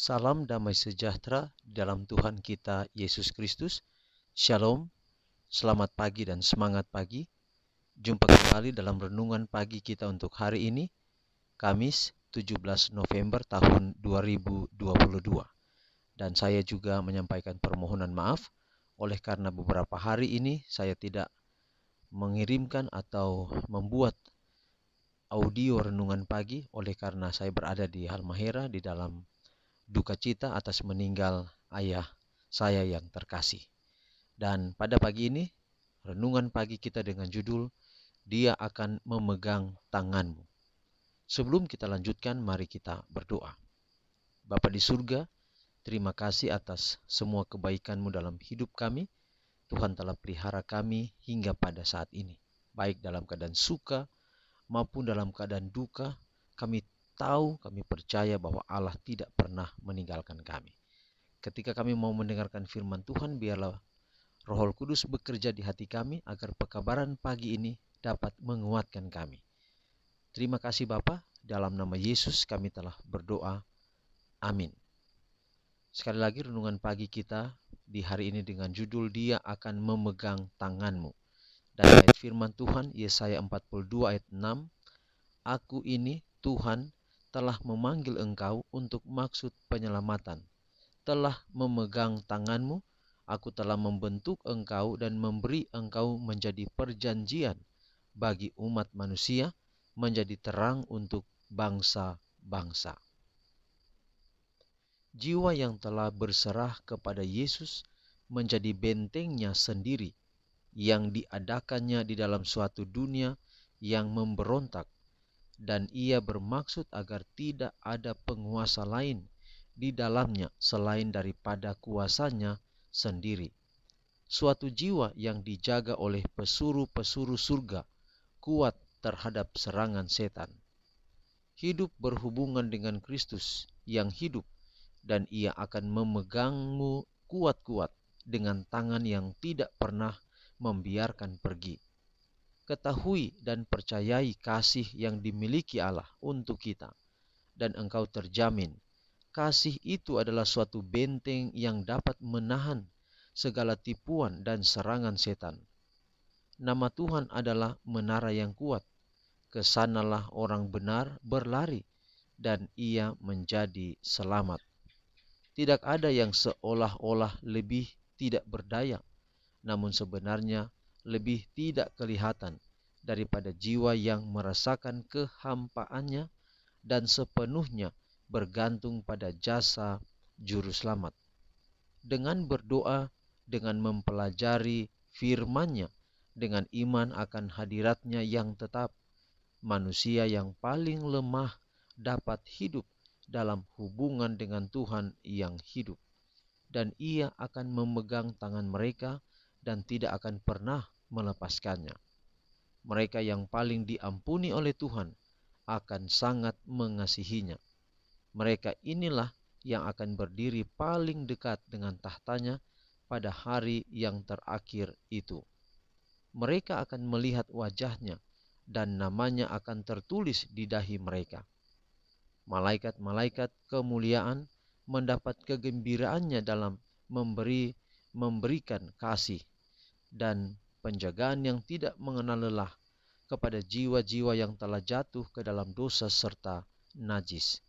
Salam damai sejahtera dalam Tuhan kita Yesus Kristus. Shalom, selamat pagi dan semangat pagi. Jumpa kembali dalam renungan pagi kita untuk hari ini, Kamis 17 November tahun 2022. Dan saya juga menyampaikan permohonan maaf oleh karena beberapa hari ini saya tidak mengirimkan atau membuat audio renungan pagi oleh karena saya berada di Halmahera di dalam duka cita atas meninggal ayah saya yang terkasih. Dan pada pagi ini, renungan pagi kita dengan judul, Dia akan memegang tanganmu. Sebelum kita lanjutkan, mari kita berdoa. Bapa di surga, terima kasih atas semua kebaikan-Mu dalam hidup kami. Tuhan telah pelihara kami hingga pada saat ini. Baik dalam keadaan suka maupun dalam keadaan duka, kami tahu, kami percaya bahwa Allah tidak pernah meninggalkan kami. Ketika kami mau mendengarkan firman Tuhan, biarlah Roh Kudus bekerja di hati kami agar pekabaran pagi ini dapat menguatkan kami. Terima kasih Bapa, dalam nama Yesus kami telah berdoa. Amin. Sekali lagi renungan pagi kita di hari ini dengan judul Dia akan memegang tanganmu. Dan ayat firman Tuhan Yesaya 42 ayat 6, Aku ini Tuhan telah memanggil engkau untuk maksud penyelamatan, telah memegang tanganmu, aku telah membentuk engkau dan memberi engkau menjadi perjanjian bagi umat manusia, menjadi terang untuk bangsa-bangsa. Jiwa yang telah berserah kepada Yesus menjadi bentengnya sendiri, yang diadakannya di dalam suatu dunia yang memberontak, dan ia bermaksud agar tidak ada penguasa lain di dalamnya selain daripada kuasanya sendiri. Suatu jiwa yang dijaga oleh pesuruh-pesuruh surga, kuat terhadap serangan setan. Hidup berhubungan dengan Kristus yang hidup, dan ia akan memegangmu kuat-kuat dengan tangan yang tidak pernah membiarkan pergi. Ketahui dan percayai kasih yang dimiliki Allah untuk kita, dan engkau terjamin. Kasih itu adalah suatu benteng yang dapat menahan segala tipuan dan serangan setan. Nama Tuhan adalah menara yang kuat. Kesanalah orang benar berlari, dan ia menjadi selamat. Tidak ada yang seolah-olah lebih tidak berdaya, namun sebenarnya lebih tidak kelihatan daripada jiwa yang merasakan kehampaannya dan sepenuhnya bergantung pada jasa Juru Selamat. Dengan berdoa, dengan mempelajari firman-Nya, dengan iman akan hadirat-Nya yang tetap, manusia yang paling lemah dapat hidup dalam hubungan dengan Tuhan yang hidup. Dan ia akan memegang tangan mereka dan tidak akan pernah melepaskannya. Mereka yang paling diampuni oleh Tuhan akan sangat mengasihinya. Mereka inilah yang akan berdiri paling dekat dengan tahtanya pada hari yang terakhir itu. Mereka akan melihat wajahnya dan namanya akan tertulis di dahi mereka. Malaikat-malaikat kemuliaan mendapat kegembiraannya dalam memberikan kasih dan penjagaan yang tidak mengenal lelah kepada jiwa-jiwa yang telah jatuh ke dalam dosa serta najis.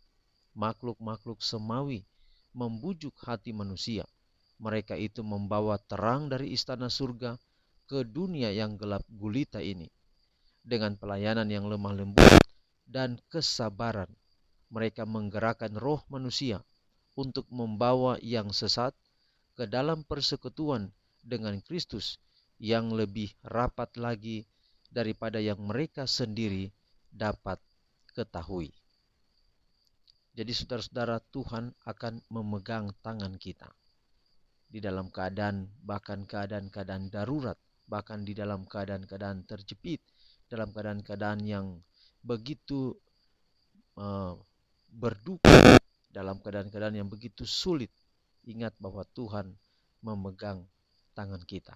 Makhluk-makhluk semawi membujuk hati manusia. Mereka itu membawa terang dari istana surga ke dunia yang gelap gulita ini. Dengan pelayanan yang lemah lembut dan kesabaran, mereka menggerakkan roh manusia untuk membawa yang sesat ke dalam persekutuan dengan Kristus yang lebih rapat lagi daripada yang mereka sendiri dapat ketahui. Jadi saudara-saudara, Tuhan akan memegang tangan kita di dalam keadaan, bahkan keadaan-keadaan darurat, bahkan di dalam keadaan-keadaan terjepit, dalam keadaan-keadaan yang begitu berduka, dalam keadaan-keadaan yang begitu sulit. Ingat bahwa Tuhan memegang tangan kita.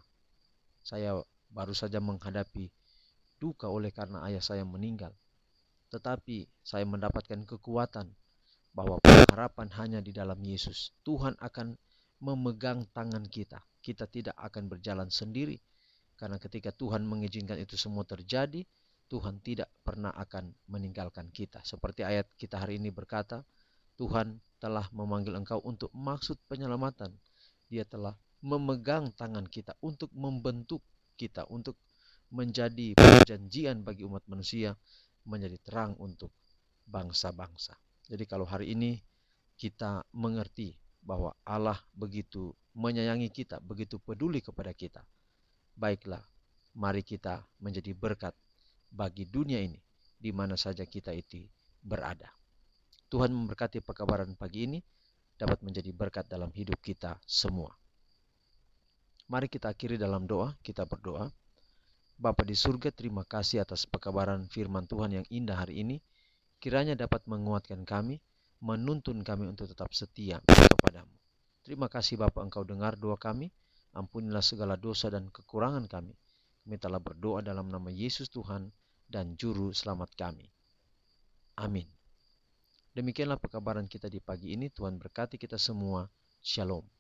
Saya baru saja menghadapi duka oleh karena ayah saya meninggal. Tetapi saya mendapatkan kekuatan bahwa pengharapan hanya di dalam Yesus. Tuhan akan memegang tangan kita. Kita tidak akan berjalan sendiri. Karena ketika Tuhan mengizinkan itu semua terjadi, Tuhan tidak pernah akan meninggalkan kita. Seperti ayat kita hari ini berkata, Tuhan telah memanggil engkau untuk maksud penyelamatan. Dia telah memegang tangan kita untuk membentuk kita, untuk menjadi perjanjian bagi umat manusia, menjadi terang untuk bangsa-bangsa. Jadi kalau hari ini kita mengerti bahwa Allah begitu menyayangi kita, begitu peduli kepada kita, baiklah, mari kita menjadi berkat bagi dunia ini, di mana saja kita itu berada. Tuhan memberkati pekabaran pagi ini, dapat menjadi berkat dalam hidup kita semua. Mari kita akhiri dalam doa, kita berdoa. Bapa di surga, terima kasih atas pekabaran firman Tuhan yang indah hari ini. Kiranya dapat menguatkan kami, menuntun kami untuk tetap setia kepadamu. Terima kasih Bapa, Engkau dengar doa kami. Ampunilah segala dosa dan kekurangan kami. Kami telah berdoa dalam nama Yesus Tuhan dan Juru Selamat kami. Amin. Demikianlah pekabaran kita di pagi ini. Tuhan berkati kita semua. Shalom.